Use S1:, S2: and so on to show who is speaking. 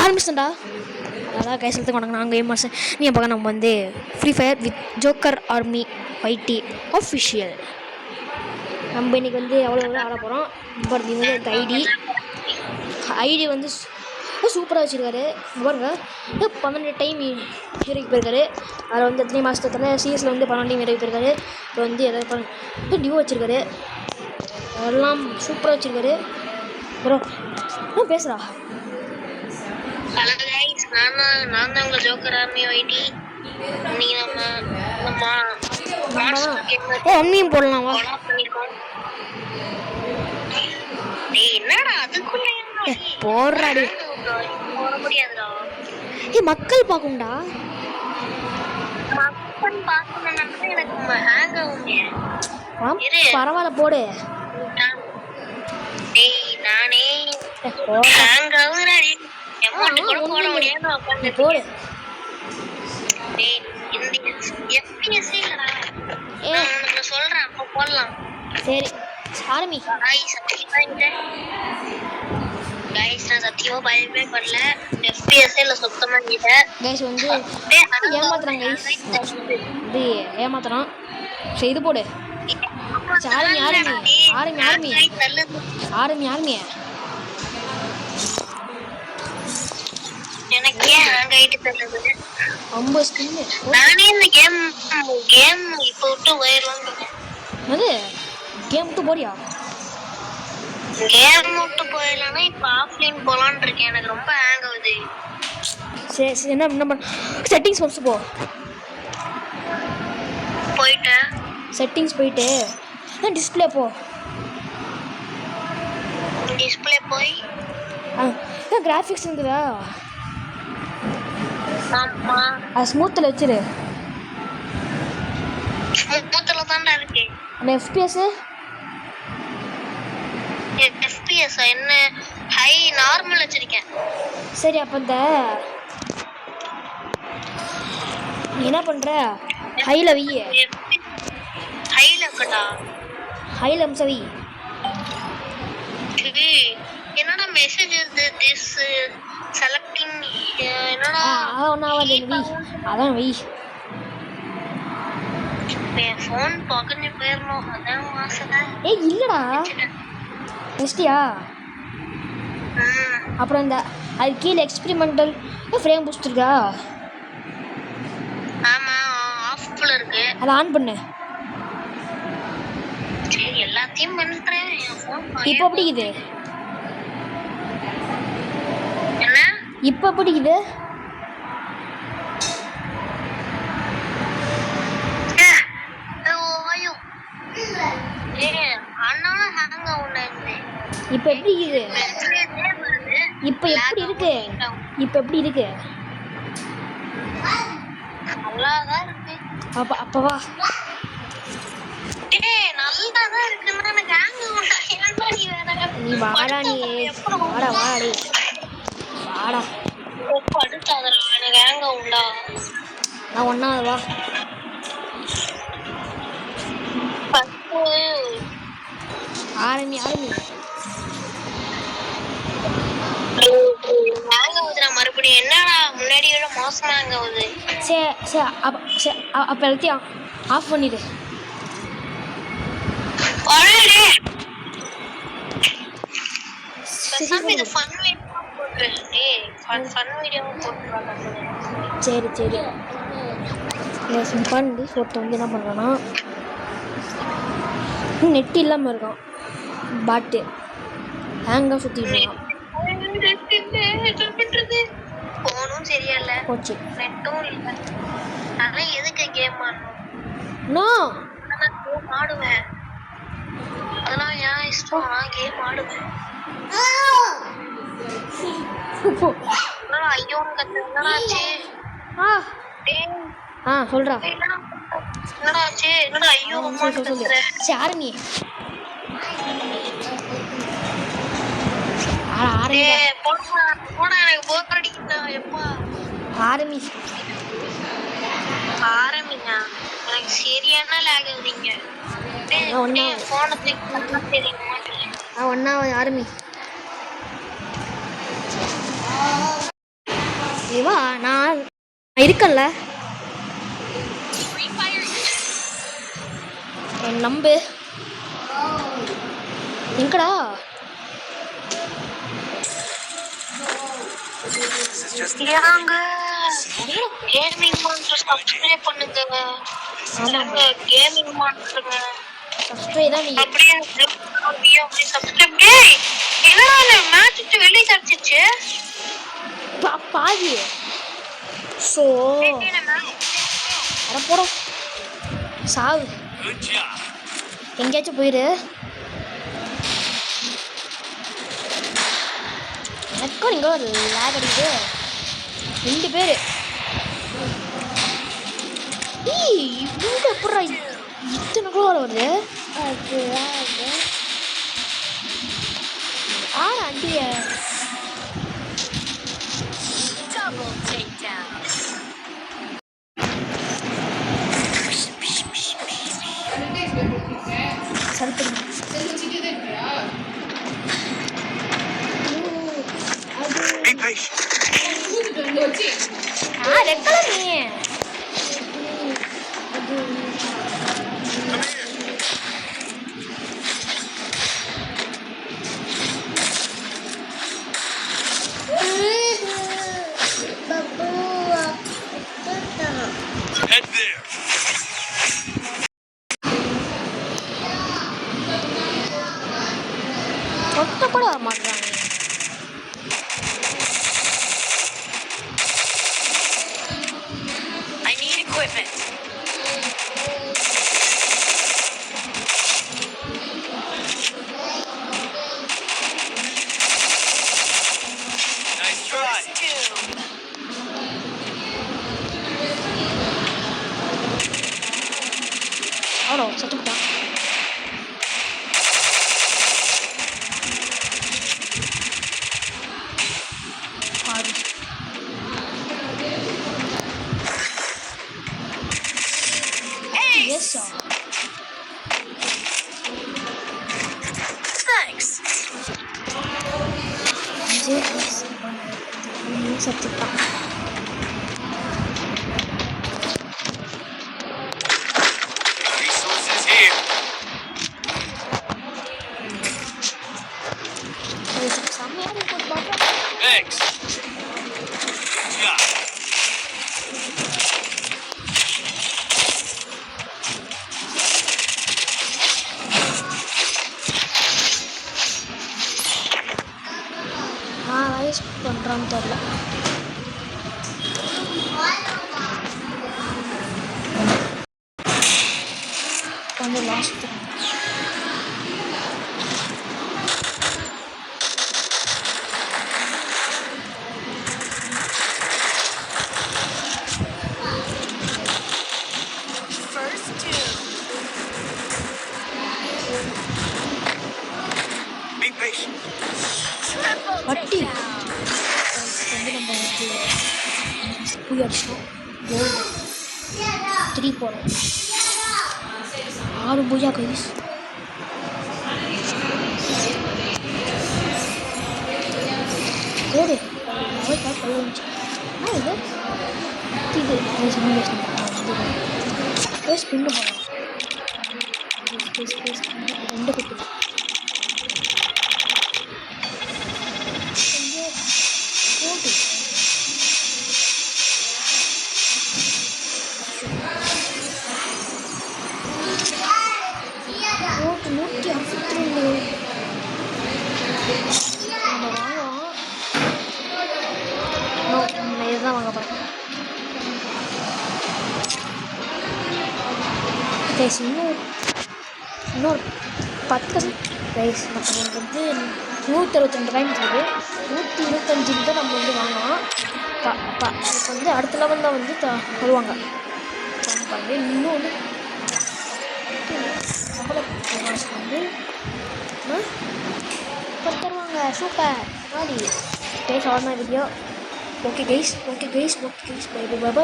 S1: ஆரம்பிச்சிட்டா அதான் கை செலுத்து கொண்டாங்க நாங்கள் கேம் மாஸ்டர். நீ பார்க்க நம்ம வந்து Free Fire with joker army வைட்டி ஆஃபிஷியல். நம்ம இன்றைக்கி வந்து எவ்வளோ ஆட போகிறோம். பாருங்க வந்து எனக்கு ஐடி வந்து சூப்பராக வச்சுருக்காரு. பாருங்க 12 டைம் ஹீரோக்கு போயிருக்காரு. அதில் வந்து எத்தனை மாதத்தில் சிஎஸில் வந்து 12 டைம் ஹீரோக்கு போயிருக்காரு. இப்போ வந்து எதாவது டிவோ வச்சுருக்காரு. அதெல்லாம் சூப்பராக வச்சுருக்காரு. அப்புறம் பேசுகிறா
S2: ஹலோ கைஸ், நான் தான் உங்கள் ஜோக்கர் ஆர்மி வைட்டி. இன்னைக்கு நம்ம
S1: அம்மியும் போடலாம் வா.
S2: என்னடா அதுக்குள்ள
S1: போடுறாடி
S2: போட முடியாதுடா.
S1: மக்கள் பார்க்கும்டா.
S2: மக்கள் பார்க்கணும்னா எனக்கு ஹேங் ஆகும்.
S1: பரவாயில்ல போடு.
S2: நானே ஹேங் ஆகுதுடா. அமௌண்ட் கூட போட முடியாது உட்கார்ந்து
S1: போடு.
S2: FPS இல்லடா. நான் சொல்றேன் அப்ப போடலாம்.
S1: சரி ஆரம்பி.
S2: गाइस நான் சத்தியமா பயமே பண்ணல. FPS இல்ல சுத்தமா இல்ல.
S1: गाइस வந்து ஏமாத்துறாங்க गाइस. இது ஏமாத்துறான். சரி இது போடு. ஆரம்பி.
S2: எனக்கு ஏன் ஹேங் ஆயிட்டு தெரியல.
S1: ரொம்ப ஸ்கின்.
S2: நானே இந்த கேம் இப்போ விட்டு போயிடுவாங்க.
S1: அது கேம் விட்டு போறியா?
S2: கேம் விட்டு போயிடலாம்னா இப்போ ஆஃப்லைன் போலான்னு இருக்கேன். எனக்கு ரொம்ப ஹேங் ஆகுது.
S1: சரி என்ன செட்டிங்ஸ் ஃபர்ஸ்ட்
S2: போயிட்டேன்.
S1: செட்டிங்ஸ் போயிட்டு டிஸ்பிளே
S2: போய்
S1: கிராஃபிக்ஸ் இருக்குதா?
S2: ஆமா
S1: அது ஸ்மூத்தில் வச்சிரு.
S2: ஸ்மூத்தில் தான்டா இருக்கு.
S1: அந்த FPS
S2: என்ன ஹை நார்மல் வச்சிருக்கேன்.
S1: சரி அப்போ இந்த நீ என்ன பண்ணுற ஹையில் வை.
S2: ஹையில் இருக்கட்டா?
S1: ஹையில் அம்சம் வை.
S2: என்னடா மெசேஜ் வருது திஸ் செலக்டிங் என்னடா?
S1: அதான் வை.
S2: ஃபோன் பக்கஞ்சு போயிடணும். அதான் ஆசை.
S1: இல்லைடா நெக்ஸ்டியா. அப்புறம் இந்த அது கீழே எக்ஸ்பெரிமெண்டல் ஃப்ரேம் பூஸ்ட் இருக்கா?
S2: ஆமா ஆஃப்ல இருக்கு.
S1: அதை ஆன் பண்ணு.
S2: சரி எல்லாத்தையும் பண்றேன்.
S1: இப்போ பிடிக்குது.
S2: என்ன
S1: இப்போ பிடிக்குது? இப்போ எப்படி இருக்குது? இப்போ எப்படி இருக்கு?
S2: நல்லாதான் இருக்கு.
S1: அப்ப வா.
S2: நல்லாதான் இருக்குன்னா எனக்கு ஹேங் ஆகும்.
S1: நீ வாடா.
S2: படுத்தாதடா, எனக்கு ஹேங் ஆகும்டா.
S1: நான் ஒன்னாவது வா. ஆரம்பி.
S2: மறுபடியும் என்னடா முன்னாடி விட மோசமா ஹேங் ஆகுது.
S1: சரி அப்ப எல்லாத்தையும் ஆஃப் பண்ணிடு. சரி பண்ணி ஒருத்த வந்து என்ன பண்ணுறான்னா நெட் இல்லாமல் இருக்கான். பாட்டு ஹேங்காக சுற்றிட்டு இருக்கான்.
S2: போனும் சரியில்ல
S1: போச்சு.
S2: நெட்டும் இல்லை. அதெல்லாம் எதுக்கு கேம் ஆடுவேன். அதெல்லாம் ஏன் இஷ்டம். நான் கேம் ஆடுவேன். ஐயோ கத்துனாச்சு.
S1: சொல்றா.
S2: என்னடாச்சு? என்னடா ஐயோ
S1: ஆரம்பி.
S2: எனக்கு போர் அடிக்குதா எப்பா. ஆரம்பிங்க. எனக்கு சரியான லேக் ஆகுதுங்க. போனை தெரியுமா?
S1: ஒன்னாவது ஆரம்பி. இவா நான் இருக்கேன்ல, என் நம்பு எங்கடா?
S2: ஏங்க கேமிங் மான்ஸ்டர் சப்ஸ்கிரைப் பண்ணுங்க.
S1: ஆமாம்
S2: கேமிங் மான்ஸ்டர்
S1: சப்ஸ்கிரைப் தான் நீ.
S2: அப்படியே சப்ஸ்கிரைப். டேய் என்னடா மேட்ச் வெளிய தப்பிச்சிச்சு.
S1: பாதி ஸோ அட போகிறோம் சாவு. எங்கேயாச்சும் போயிடு. எனக்கும் நீங்கள் ஒரு லேக் அடிக்குது. 2 பேர் இவங்க எப்படா இத்தனை கூட வருது? ஆண்டிய ஒட்ட கூட வர மாட்டாங்க.
S2: I need equipment. Nice try.
S1: அவனோ சத்துட்டான்.
S2: Thanks.
S1: சத்துட்டான்.
S2: Resources here. Thanks. Yeah.
S1: வயசு பண்ணுறான்னு தெரில. வந்து லாஸ்ட் வட்டி வந்து நம்ம வந்து புளி அடிச்சோம். 3 போகிறோம். 6 பூஜா கைஸ். போடு போய் பார்த்து வந்துச்சு. இது ஸ்பின்னு போகலாம். 2 குட்டி இதுதான் வாங்க போகிறேன். கைஸ் இன்னொரு 10 கைஸ் நம்ம வந்து 162 டைம்ஸ் இருக்குது. 125 தான் நம்ம வந்து வாங்கலாம். இப்போ வந்து அடுத்த லெவலில் வந்து வருவாங்க. இன்னும் வந்து வந்து தருவாங்க. சூப்பர் மாதிரி கைஸ். அவ்வளோதான் video. Okay guys. Bye by.